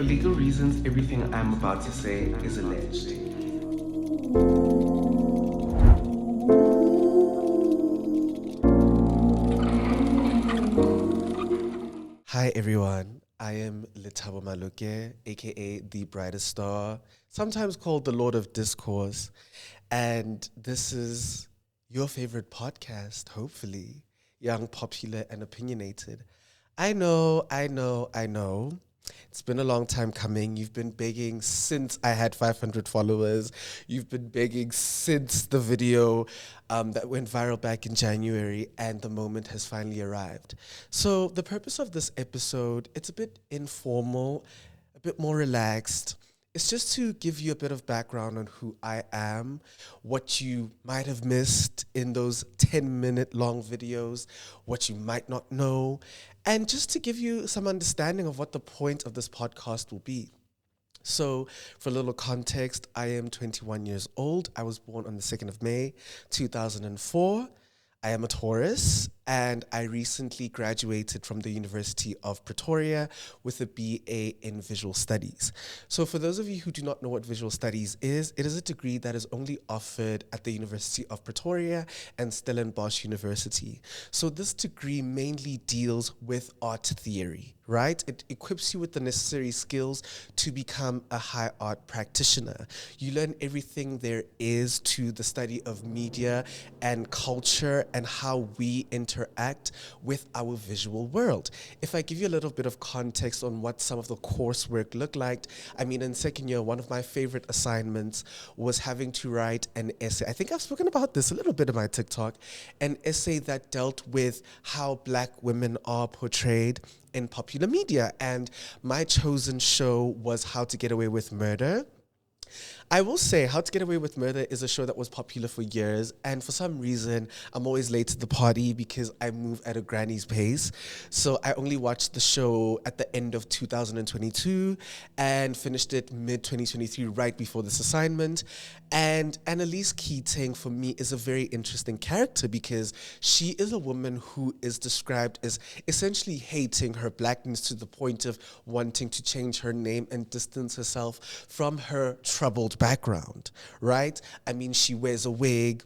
For legal reasons, everything I'm about to say is alleged. Hi everyone, I am Lethabo Maluke, aka the brightest star, sometimes called the Lord of Discourse, and this is your favorite podcast, hopefully, young, popular, and opinionated. I know. It's been a long time coming. You've been begging since I had 500 followers. You've been begging since the video that went viral back in January, and the moment has finally arrived. So the purpose of this episode, it's a bit informal, a bit more relaxed. It's just to give you a bit of background on who I am, what you might have missed in those 10-minute long videos, what you might not know, and just to give you some understanding of what the point of this podcast will be. So, for a little context, I am 21 years old. I was born on the 2nd of May, 2004. I am a Taurus, and I recently graduated from the University of Pretoria with a BA in Visual Studies. So for those of you who do not know what Visual Studies is, it is a degree that is only offered at the University of Pretoria and Stellenbosch University. So this degree mainly deals with art theory, right? It equips you with the necessary skills to become a high art practitioner. You learn everything there is to the study of media and culture and how we interact with our visual world. If I give you a little bit of context on what some of the coursework looked like, I mean, in second year, one of my favorite assignments was having to write an essay. I think I've spoken about this a little bit in my TikTok, an essay that dealt with how Black women are portrayed in popular media. And my chosen show was How to Get Away with Murder. I will say How to Get Away with Murder is a show that was popular for years, and for some reason, I'm always late to the party because I move at a granny's pace. So I only watched the show at the end of 2022 and finished it mid-2023, right before this assignment. And Annalise Keating, for me, is a very interesting character because she is a woman who is described as essentially hating her blackness to the point of wanting to change her name and distance herself from her troubled background, right? I mean, she wears a wig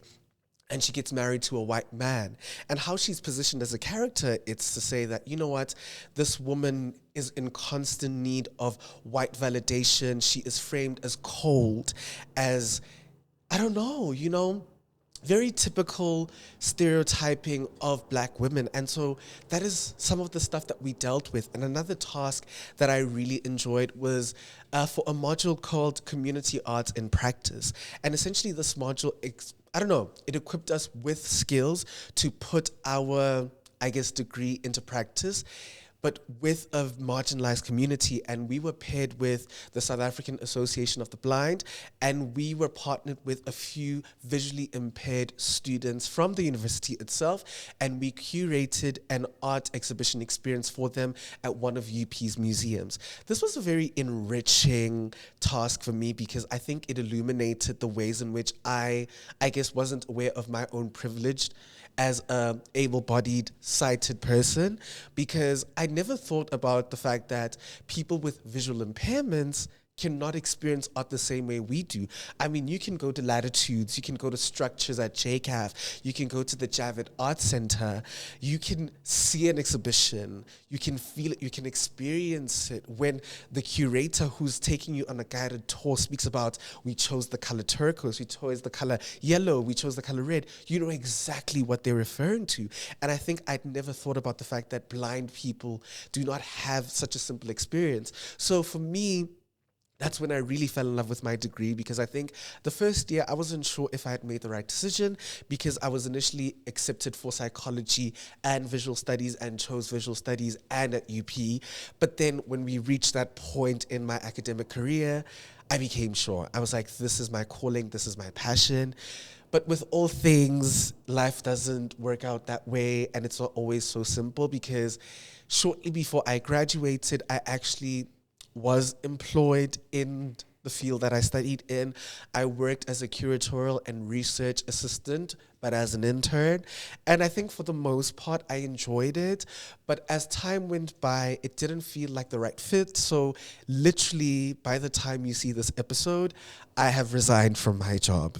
and she gets married to a white man. And how she's positioned as a character, it's to say that, you know what, this woman is in constant need of white validation. She is framed as cold, as, I don't know, very typical stereotyping of Black women. And so that is some of the stuff that we dealt with. And another task that I really enjoyed was for a module called Community Arts in Practice. And essentially this module, I don't know, it equipped us with skills to put our, I guess, degree into practice, but with a marginalized community. And we were paired with the South African Association of the Blind, and we were partnered with a few visually impaired students from the university itself, and we curated an art exhibition experience for them at one of UP's museums. This was a very enriching task for me because I think it illuminated the ways in which I guess, wasn't aware of my own privilege as a able-bodied, sighted person, because I never thought about the fact that people with visual impairments cannot experience art the same way we do. I mean, you can go to Latitudes, you can go to structures at JCAF, you can go to the Javid Art Center, you can see an exhibition, you can feel it, you can experience it. When the curator who's taking you on a guided tour speaks about, we chose the color turquoise, we chose the color yellow, we chose the color red, you know exactly what they're referring to. And I think I'd never thought about the fact that blind people do not have such a simple experience. So for me, that's when I really fell in love with my degree, because I think the first year I wasn't sure if I had made the right decision, because I was initially accepted for psychology and visual studies and chose visual studies and at UP. But then when we reached that point in my academic career, I became sure. I was like, this is my calling, this is my passion. But with all things, life doesn't work out that way, and it's not always so simple, because shortly before I graduated, I actually was employed in the field that I studied in. I worked as a curatorial and research assistant, but as an intern. And I think for the most part, I enjoyed it. But as time went by, it didn't feel like the right fit. So literally, by the time you see this episode, I have resigned from my job.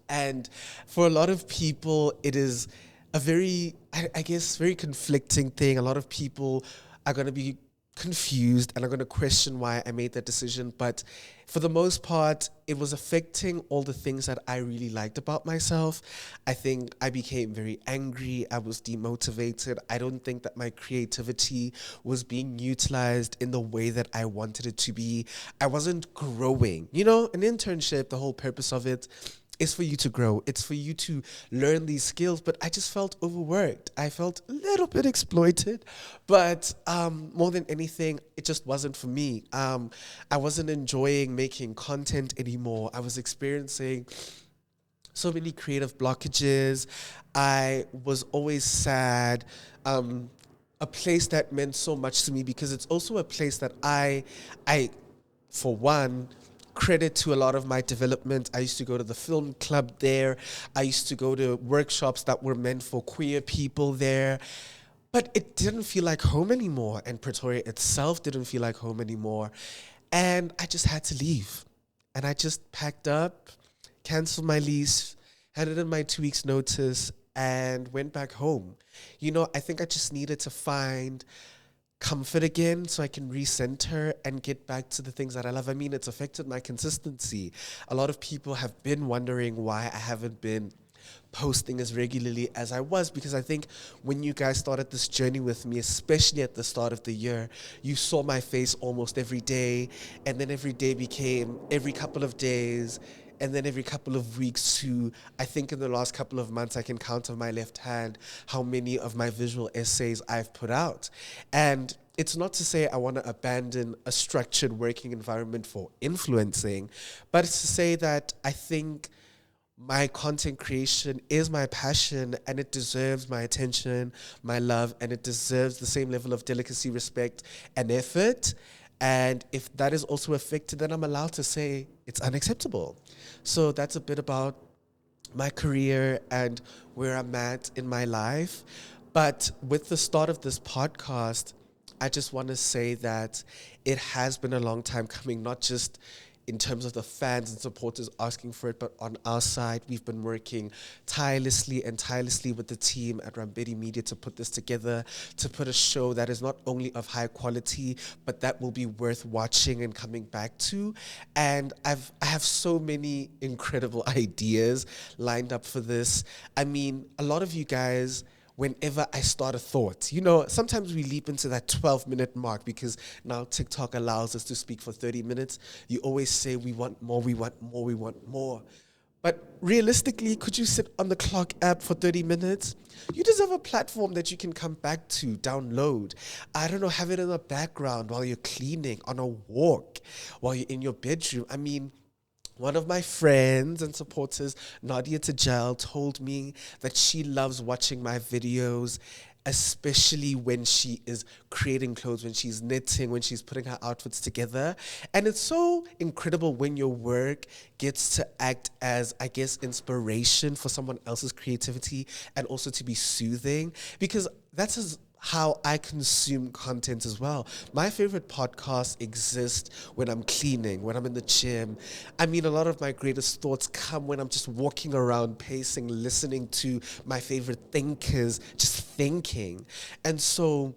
And for a lot of people, it is a very, I guess, very conflicting thing. A lot of people are going to be confused and are going to question why I made that decision. But for the most part, it was affecting all the things that I really liked about myself. I think I became very angry. I was demotivated. I don't think that my creativity was being utilized in the way that I wanted it to be. I wasn't growing. You know, an internship, the whole purpose of it is for you to grow. It's for you to learn these skills. But I just felt overworked. I felt a little bit exploited. But more than anything, it just wasn't for me. I wasn't enjoying making content anymore. I was experiencing so many creative blockages. I was always sad. A place that meant so much to me because it's also a place that I for one, credit to a lot of my development. I used to go to the film club there. I used to go to workshops that were meant for queer people there. But it didn't feel like home anymore. And Pretoria itself didn't feel like home anymore. And I just had to leave. And I just packed up, canceled my lease, handed in my 2 weeks notice, and went back home. You know, I think I just needed to find comfort again so I can recenter and get back to the things that I love. I mean, it's affected my consistency. A lot of people have been wondering why I haven't been posting as regularly as I was, because I think when you guys started this journey with me, especially at the start of the year, you saw my face almost every day, and then every day became every couple of days, and then every couple of weeks to, I think in the last couple of months, I can count on my left hand how many of my visual essays I've put out. And it's not to say I want to abandon a structured working environment for influencing, but it's to say that I think my content creation is my passion and it deserves my attention, my love, and it deserves the same level of delicacy, respect, and effort. And if that is also affected, then I'm allowed to say it's unacceptable. So that's a bit about my career and where I'm at in my life. But with the start of this podcast, I just want to say that it has been a long time coming, not just in terms of the fans and supporters asking for it, but on our side, we've been working tirelessly with the team at Rampedi Media to put this together, to put a show that is not only of high quality, but that will be worth watching and coming back to. And I have so many incredible ideas lined up for this. I mean, a lot of you guys, whenever I start a thought, you know, sometimes we leap into that 12-minute mark because now TikTok allows us to speak for 30 minutes. You always say, we want more, we want more, we want more. But realistically, could you sit on the clock app for 30 minutes? You deserve a platform that you can come back to, download. I don't know, have it in the background while you're cleaning, on a walk, while you're in your bedroom. I mean, one of my friends and supporters, Nadia Tajal, told me that she loves watching my videos, especially when she is creating clothes, when she's knitting, when she's putting her outfits together. And it's so incredible when your work gets to act as, I guess, inspiration for someone else's creativity and also to be soothing, because that's how I consume content as well. My favorite podcasts exist when I'm cleaning, when I'm in the gym. I mean, a lot of my greatest thoughts come when I'm just walking around, pacing, listening to my favorite thinkers, just thinking. And so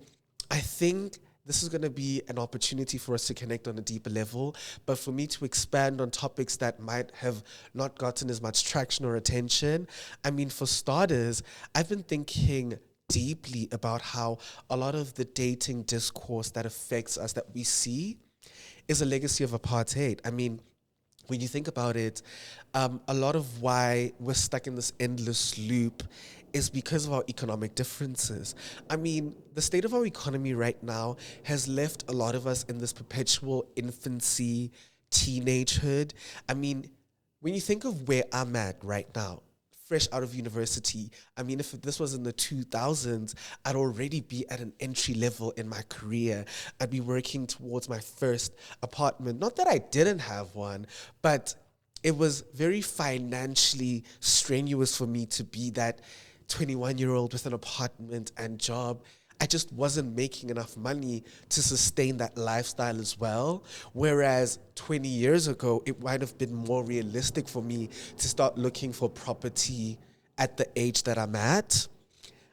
I think this is going to be an opportunity for us to connect on a deeper level, but for me to expand on topics that might have not gotten as much traction or attention. I mean, for starters, I've been thinking deeply about how a lot of the dating discourse that affects us, that we see, is a legacy of apartheid. I mean, when you think about it, a lot of why we're stuck in this endless loop is because of our economic differences. I mean, the state of our economy right now has left a lot of us in this perpetual infancy, teenagehood. I mean, when you think of where I'm at right now, fresh out of university. I mean, if this was in the 2000s, I'd already be at an entry level in my career. I'd be working towards my first apartment. Not that I didn't have one, but it was very financially strenuous for me to be that 21-year-old with an apartment and job. I just wasn't making enough money to sustain that lifestyle as well. Whereas 20 years ago, it might have been more realistic for me to start looking for property at the age that I'm at.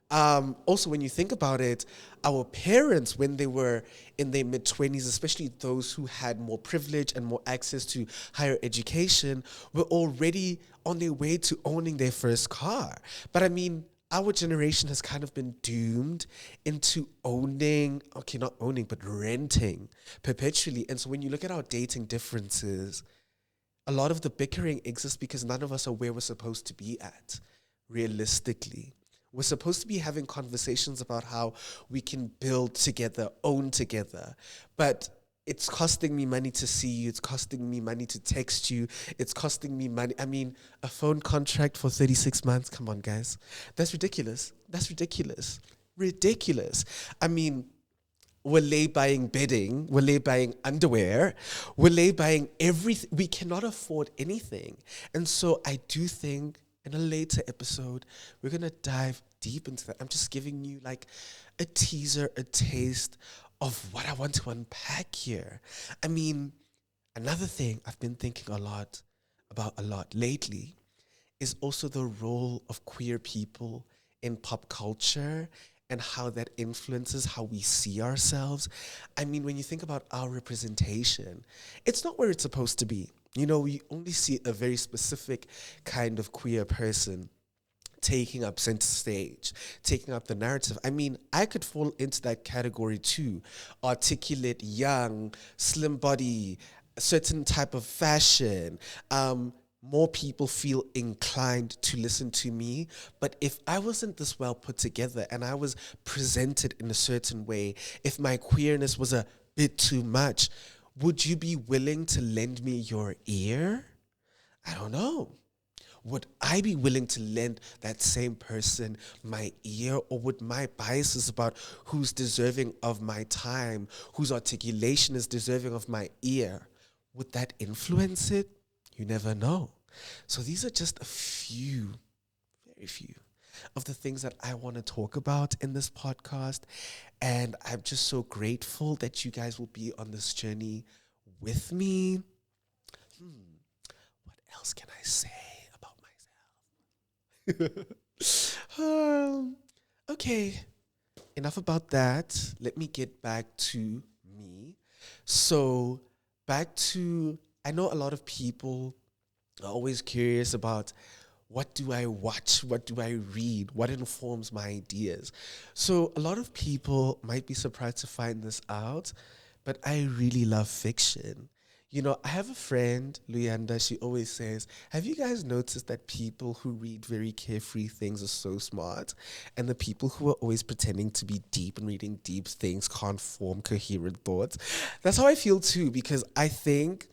Also, when you think about it, our parents, when they were in their mid-20s, especially those who had more privilege and more access to higher education, were already on their way to owning their first car. But I mean, our generation has kind of been doomed into owning, okay, not owning, but renting perpetually. And so when you look at our dating differences, a lot of the bickering exists because none of us are where we're supposed to be at, realistically. We're supposed to be having conversations about how we can build together, own together. But it's costing me money to see you. It's costing me money to text you. It's costing me money. I mean, a phone contract for 36 months. Come on, guys. That's ridiculous. That's ridiculous. Ridiculous. I mean, we're buying bedding. We're buying underwear. We're buying everything. We cannot afford anything. And so I do think in a later episode, we're going to dive deep into that. I'm just giving you like a teaser, a taste of what I want to unpack here. I mean, another thing I've been thinking about a lot lately is also the role of queer people in pop culture and how that influences how we see ourselves. I mean, when you think about our representation, it's not where it's supposed to be. You know, we only see a very specific kind of queer person taking up center stage, taking up the narrative. I mean, I could fall into that category too. Articulate, young, slim body, a certain type of fashion. More people feel inclined to listen to me. But if I wasn't this well put together and I was presented in a certain way, if my queerness was a bit too much, would you be willing to lend me your ear? I don't know. Would I be willing to lend that same person my ear, or would my biases about who's deserving of my time, whose articulation is deserving of my ear, would that influence it? You never know. So these are just a few, very few, of the things that I want to talk about in this podcast. And I'm just so grateful that you guys will be on this journey with me. What else can I say about myself? Okay, enough about that. Let me get back to me. So I know a lot of people are always curious about what do I watch? What do I read? What informs my ideas? So a lot of people might be surprised to find this out, but I really love fiction. You know, I have a friend, Luyanda, she always says, have you guys noticed that people who read very carefree things are so smart? And the people who are always pretending to be deep and reading deep things can't form coherent thoughts? That's how I feel too, because I think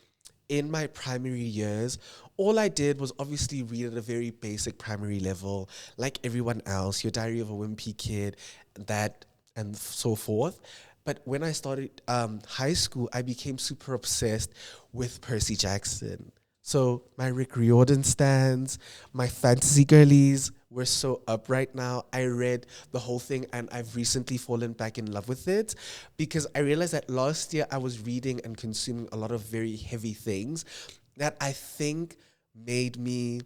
in my primary years, all I did was obviously read at a very basic primary level, like everyone else, Your Diary of a Wimpy Kid, that, and so forth. But when I started high school, I became super obsessed with Percy Jackson. So my Rick Riordan stands, my fantasy girlies were so up right now. I read the whole thing and I've recently fallen back in love with it because I realized that last year I was reading and consuming a lot of very heavy things that I think made me,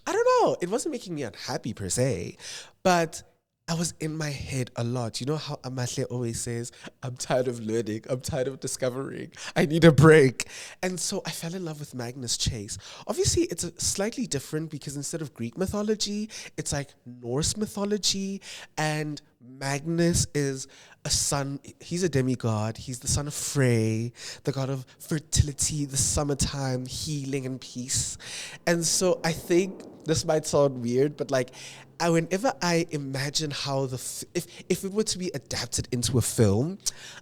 I don't know, it wasn't making me unhappy per se, but I was in my head a lot. You know how Amahle always says, I'm tired of learning, I'm tired of discovering, I need a break. And so I fell in love with Magnus Chase. Obviously, it's slightly different because instead of Greek mythology, it's like Norse mythology. And Magnus is a son, he's a demigod, he's the son of Frey, the god of fertility, the summertime, healing and peace. And so I think this might sound weird, but like, whenever I imagine how if it were to be adapted into a film,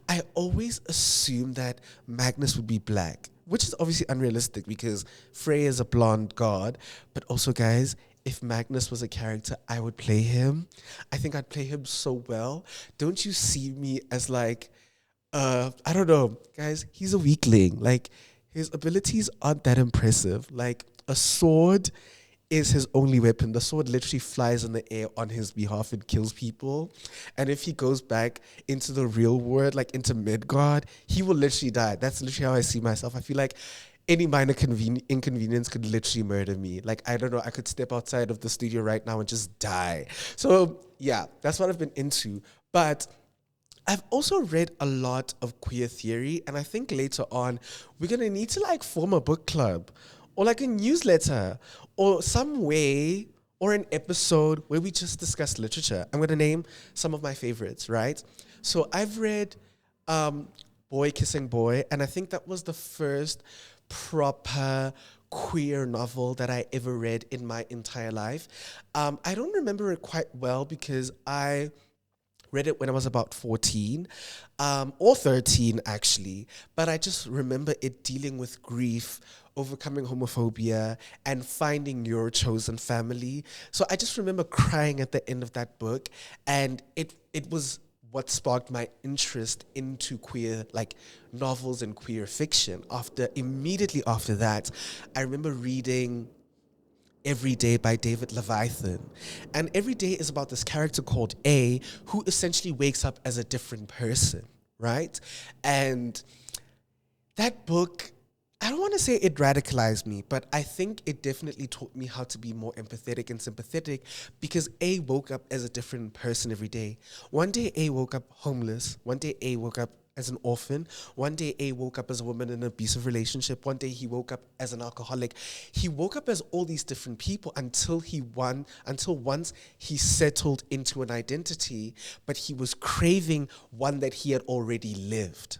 I always assume that Magnus would be black, which is obviously unrealistic because Frey is a blonde god. But also, guys, if Magnus was a character, I would play him. I think I'd play him so well. Don't you see me as like, I don't know, guys, he's a weakling. Like, his abilities aren't that impressive. Like, a sword is his only weapon. The sword literally flies in the air on his behalf and kills people. And if he goes back into the real world, like into Midgard, he will literally die. That's literally how I see myself. I feel like any minor inconvenience could literally murder me. Like, I don't know, I could step outside of the studio right now and just die. So, yeah, that's what I've been into. But I've also read a lot of queer theory, and I think later on we're gonna need to like form a book club or like a newsletter or some way or an episode where we just discuss literature. I'm gonna name some of my favorites, right? So I've read Boy Kissing Boy, and I think that was the first proper queer novel that I ever read in my entire life. I don't remember it quite well because I read it when I was about 14 or 13, actually. But I just remember it dealing with grief, overcoming homophobia, and finding your chosen family. So I just remember crying at the end of that book. And it was what sparked my interest into queer like novels and queer fiction. Immediately after that, I remember reading Every Day by David Leviathan. And Every Day is about this character called A who essentially wakes up as a different person, right? And that book, I don't want to say it radicalized me, but I think it definitely taught me how to be more empathetic and sympathetic because A woke up as a different person every day. One day A woke up homeless. One day A woke up as an orphan. One day A woke up as a woman in an abusive relationship. One day he woke up as an alcoholic. He woke up as all these different people until once he settled into an identity, but he was craving one that he had already lived.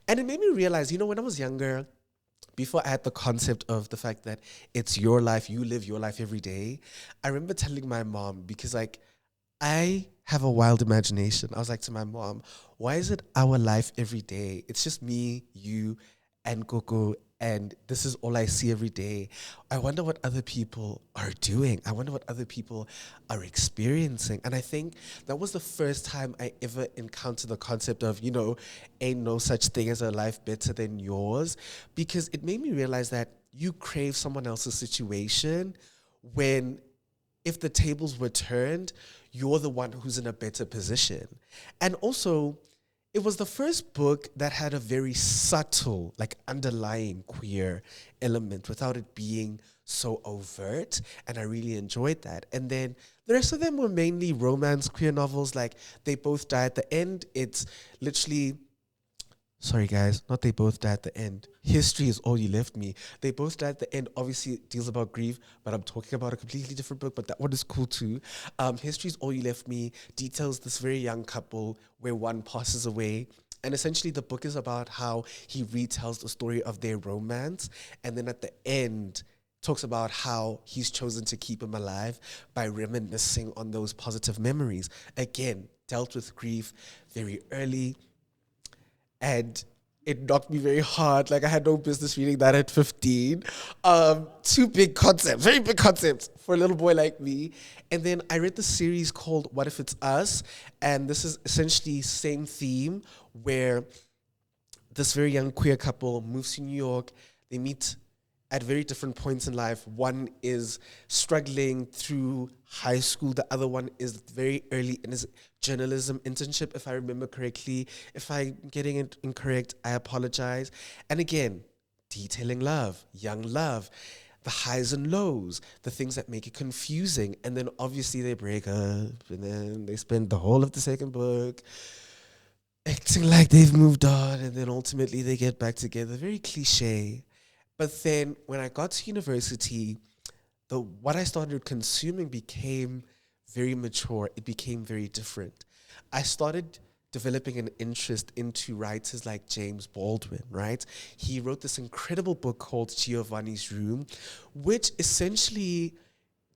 And it made me realize, when I was younger, before I had the concept of the fact that it's your life, you live your life every day, I remember telling my mom, because like I have a wild imagination. I was like to my mom, why is it our life every day? It's just me, you, and Coco, and this is all I see every day. I wonder what other people are doing. I wonder what other people are experiencing. And I think that was the first time I ever encountered the concept of, ain't no such thing as a life better than yours, because it made me realize that you crave someone else's situation when, if the tables were turned, you're the one who's in a better position. And also, it was the first book that had a very subtle, like underlying queer element without it being so overt. And I really enjoyed that. And then the rest of them were mainly romance queer novels. Like They Both Die at the End. It's literally, sorry guys, not They Both Die at the End. History Is All You Left Me. They Both Die at the End obviously deals about grief, but I'm talking about a completely different book, but that one is cool too. History Is All You Left Me details this very young couple where one passes away. And essentially the book is about how he retells the story of their romance. And then at the end, talks about how he's chosen to keep him alive by reminiscing on those positive memories. Again, dealt with grief very early. And it knocked me very hard. Like I had no business reading that at 15. Two big concepts, very big concepts for a little boy like me. And then I read the series called What If It's Us? And this is essentially same theme where this very young queer couple moves to New York. They meet at very different points in life. One is struggling through high school. The other one is very early in his journalism internship, if I remember correctly. If I'm getting it incorrect, I apologize. And again, detailing love, young love, the highs and lows, the things that make it confusing. And then obviously they break up, and then they spend the whole of the second book acting like they've moved on, and then ultimately they get back together. Very cliche. But then when I got to university, what I started consuming became very mature. It became very different. I started developing an interest into writers like James Baldwin, right? He wrote this incredible book called Giovanni's Room, which essentially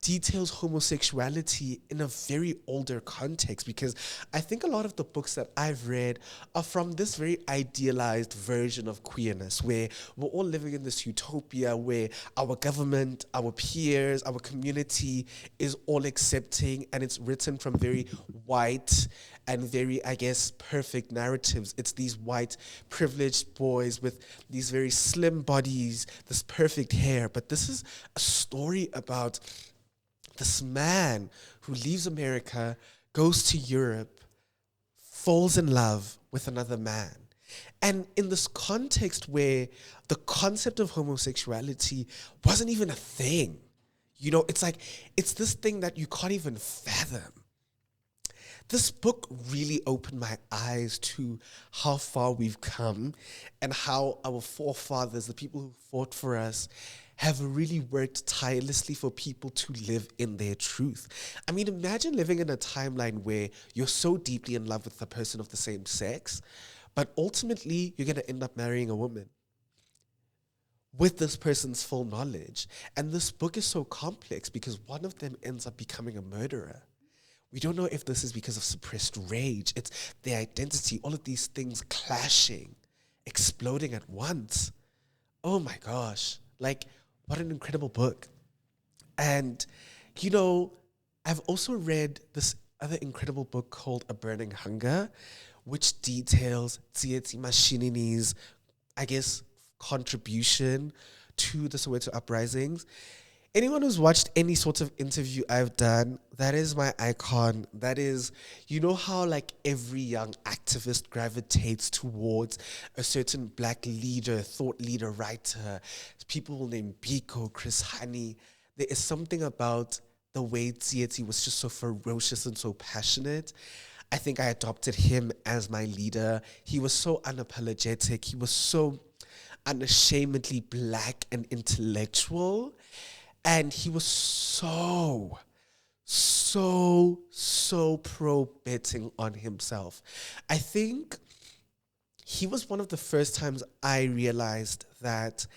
details homosexuality in a very older context, because I think a lot of the books that I've read are from this very idealized version of queerness, where we're all living in this utopia where our government, our peers, our community is all accepting, and it's written from very white and very, I guess, perfect narratives. It's these white privileged boys with these very slim bodies, this perfect hair. But this is a story about this man who leaves America, goes to Europe, falls in love with another man. And in this context where the concept of homosexuality wasn't even a thing, you know, it's like, it's this thing that you can't even fathom. This book really opened my eyes to how far we've come and how our forefathers, the people who fought for us, have really worked tirelessly for people to live in their truth. I mean, imagine living in a timeline where you're so deeply in love with a person of the same sex, but ultimately you're going to end up marrying a woman with this person's full knowledge. And this book is so complex because one of them ends up becoming a murderer. We don't know if this is because of suppressed rage. It's their identity, all of these things clashing, exploding at once. Oh my gosh. Like, what an incredible book. And, you know, I've also read this other incredible book called A Burning Hunger, which details Tsietsi Mashinini's, I guess, contribution to the Soweto uprisings. Anyone who's watched any sort of interview I've done, that is my icon. That is, you know how like every young activist gravitates towards a certain black leader, thought leader, writer, people named Biko, Chris Hani. There is something about the way Tsietsi was just so ferocious and so passionate. I think I adopted him as my leader. He was so unapologetic. He was so unashamedly black and intellectual. And he was so pro-betting on himself. I think he was one of the first times I realized that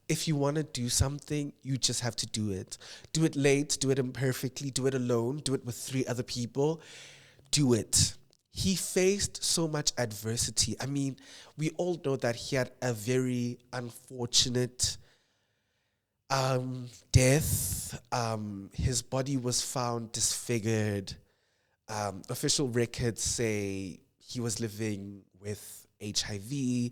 if you want to do something, you just have to do it. Do it late, do it imperfectly, do it alone, do it with 3 other people. Do it. He faced so much adversity. I mean, we all know that he had a very unfortunate death. His body was found disfigured. Official records say he was living with HIV.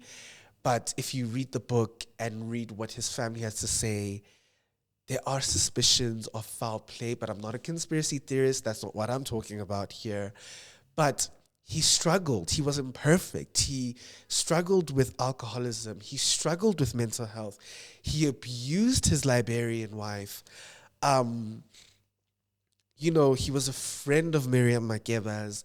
But if you read the book and read what his family has to say, there are suspicions of foul play, but I'm not a conspiracy theorist. That's not what I'm talking about here. But he struggled. He was imperfect. He struggled with alcoholism. He struggled with mental health. He abused his Liberian wife. You know, he was a friend of Miriam Makeba's.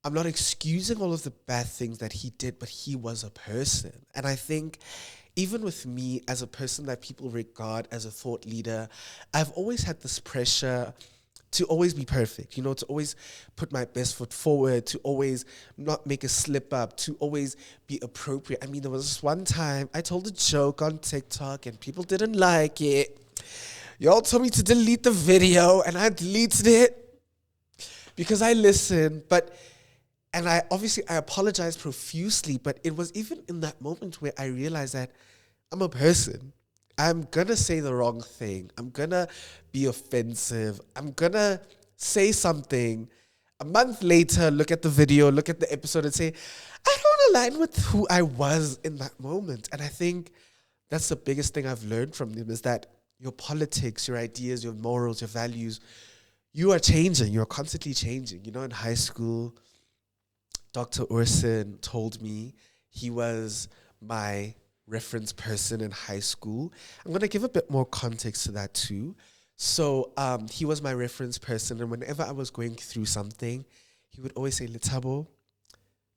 I'm not excusing all of the bad things that he did, but he was a person. And I think even with me as a person that people regard as a thought leader, I've always had this pressure to always be perfect, you know, to always put my best foot forward, to always not make a slip up, to always be appropriate. I mean, there was this one time I told a joke on TikTok and people didn't like it. Y'all told me to delete the video and I deleted it because I listened, and I apologized profusely, but it was even in that moment where I realized that I'm a person. I'm going to say the wrong thing. I'm going to be offensive. I'm going to say something. A month later, look at the video, look at the episode and say, I don't align with who I was in that moment. And I think that's the biggest thing I've learned from him is that your politics, your ideas, your morals, your values, you are changing. You're constantly changing. You know, in high school, Dr. Orson told me he was my reference person in high school. I'm going to give a bit more context to that too. So he was my reference person, and whenever I was going through something, he would always say, Lethabo,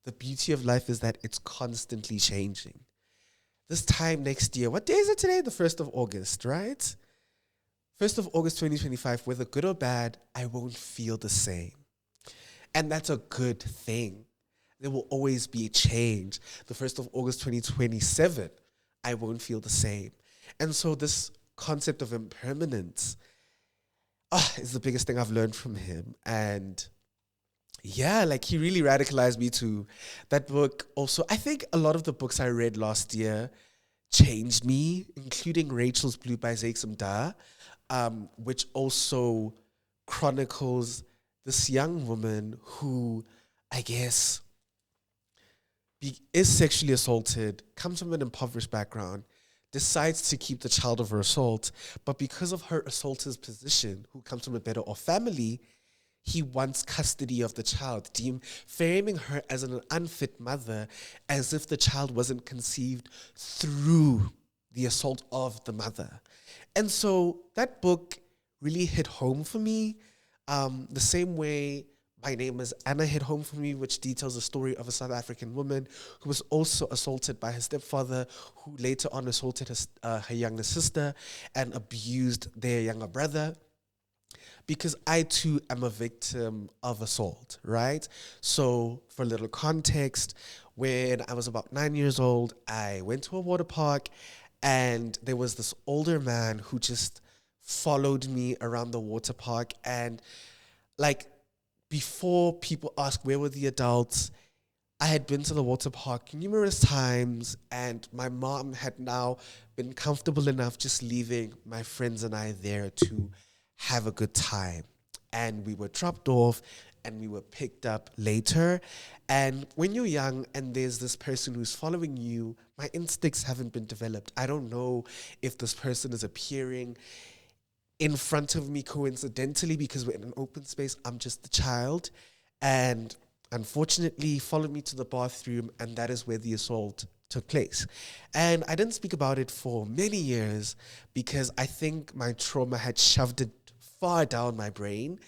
the beauty of life is that it's constantly changing. This time next year, what day is it today? The 1st of August, right? 1st of August 2025, whether good or bad, I won't feel the same. And that's a good thing. There will always be a change. The 1st of August 2027, I won't feel the same. And so this concept of impermanence, is the biggest thing I've learned from him. And yeah, like he really radicalized me to that book. Also, I think a lot of the books I read last year changed me, including Rachel's Blue by Zakesum Da, which also chronicles this young woman who, I guess, is sexually assaulted, comes from an impoverished background, decides to keep the child of her assault, but because of her assaulter's position, who comes from a better off family, he wants custody of the child, framing her as an unfit mother, as if the child wasn't conceived through the assault of the mother. And so that book really hit home for me. The same way My Name is Anna hit home for me, which details the story of a South African woman who was also assaulted by her stepfather, who later on assaulted her younger sister and abused their younger brother. Because I too am a victim of assault, right? So, for a little context, when I was about 9 years old, I went to a water park and there was this older man who just followed me around the water park. And, like, before people ask where were the adults, I had been to the water park numerous times, and my mom had now been comfortable enough just leaving my friends and I there to have a good time. And we were dropped off and we were picked up later. And when you're young and there's this person who's following you, my instincts haven't been developed. I don't know if this person is appearing in front of me coincidentally because we're in an open space. I'm just the child. And unfortunately, he followed me to the bathroom, and that is where the assault took place. And I didn't speak about it for many years because I think my trauma had shoved it far down my brain,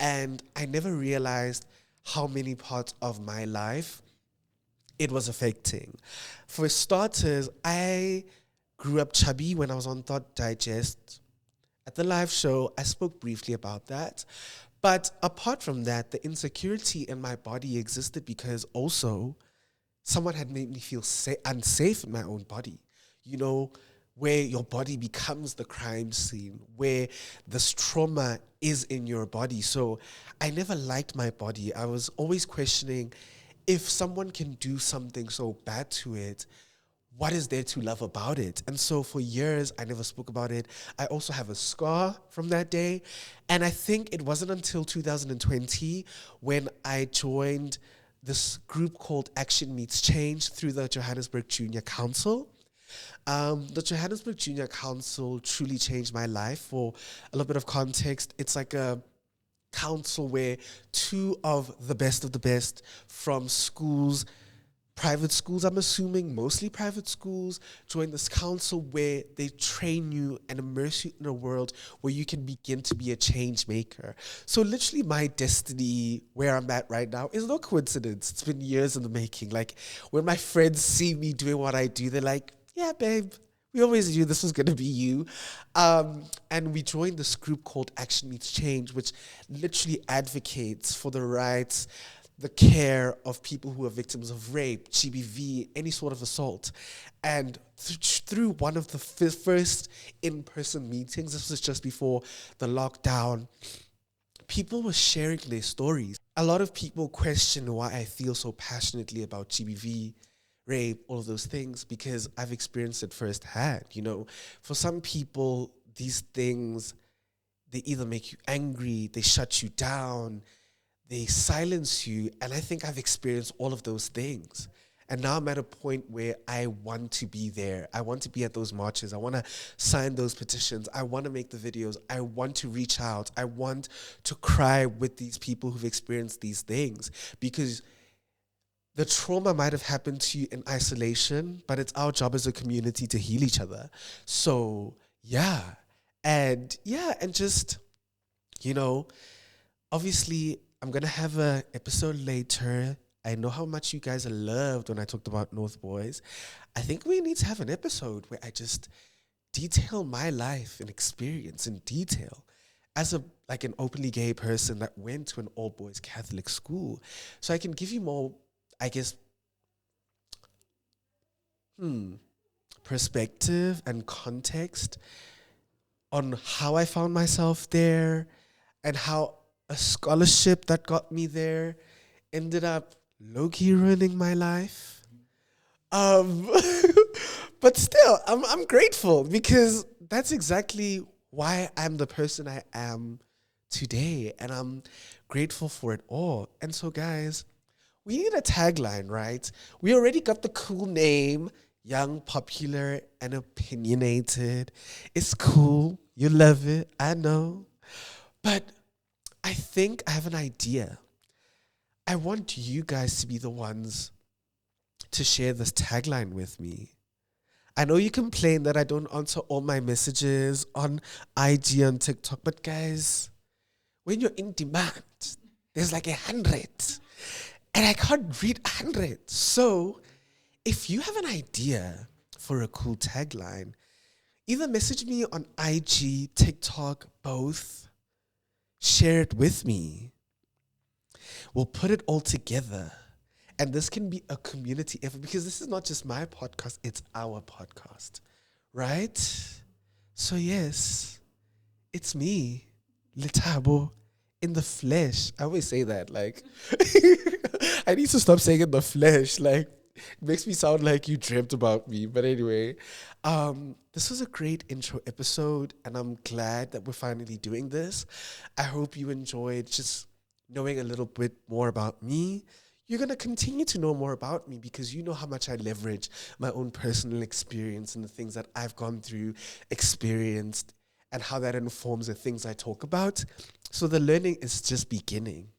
and I never realized how many parts of my life it was affecting. For starters, I grew up chubby when I was on Thought Digest. At the live show, I spoke briefly about that. But apart from that, the insecurity in my body existed because also someone had made me feel unsafe in my own body. You know, where your body becomes the crime scene, where this trauma is in your body. So I never liked my body. I was always questioning if someone can do something so bad to it, what is there to love about it? And so for years, I never spoke about it. I also have a scar from that day. And I think it wasn't until 2020 when I joined this group called Action Meets Change through the Johannesburg Junior Council. The Johannesburg Junior Council truly changed my life. For a little bit of context, it's like a council where two of the best from schools, private schools, I'm assuming, mostly private schools, join this council where they train you and immerse you in a world where you can begin to be a change maker. So literally my destiny, where I'm at right now, is no coincidence. It's been years in the making. Like, when my friends see me doing what I do, they're like, yeah, babe, we always knew this was going to be you. And we joined this group called Action Meets Change, which literally advocates for the rights, the care of people who are victims of rape, GBV, any sort of assault. And through one of the first in-person meetings, this was just before the lockdown, people were sharing their stories. A lot of people question why I feel so passionately about GBV, rape, all of those things, because I've experienced it firsthand. You know, for some people, these things, they either make you angry, they shut you down, they silence you. And I think I've experienced all of those things. And now I'm at a point where I want to be there. I want to be at those marches. I want to sign those petitions. I want to make the videos. I want to reach out. I want to cry with these people who've experienced these things, because the trauma might have happened to you in isolation, but it's our job as a community to heal each other. So, and just, you know, obviously, I'm going to have an episode later. I know how much you guys loved when I talked about North Boys. I think we need to have an episode where I just detail my life and experience in detail as an openly gay person that went to an all-boys Catholic school. So I can give you more, I guess, perspective and context on how I found myself there, and how a scholarship that got me there ended up low-key ruining my life. Um, but still, I'm grateful because that's exactly why I'm the person I am today, and I'm grateful for it all. And so, guys, we need a tagline, right? We already got the cool name, young, popular, and opinionated. It's cool. You love it. I know. But I think I have an idea. I want you guys to be the ones to share this tagline with me. I know you complain that I don't answer all my messages on IG and TikTok, but guys, when you're in demand, there's like 100. And I can't read 100. So if you have an idea for a cool tagline, either message me on IG, TikTok, both. Share it with me. We'll put it all together. And this can be a community effort because this is not just my podcast, it's our podcast. Right? So yes, it's me, Lethabo, in the flesh. I always say that, like, I need to stop saying in the flesh. Like, it makes me sound like you dreamt about me. But anyway, this was a great intro episode, and I'm glad that we're finally doing this. I hope you enjoyed just knowing a little bit more about me. You're going to continue to know more about me because you know how much I leverage my own personal experience and the things that I've gone through, experienced, and how that informs the things I talk about. So the learning is just beginning.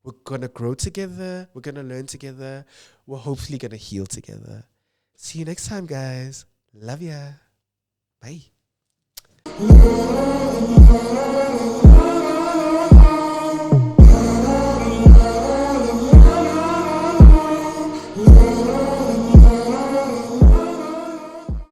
We're going to grow together. We're going to learn together. We're hopefully going to heal together. See you next time, guys. Love ya. Bye.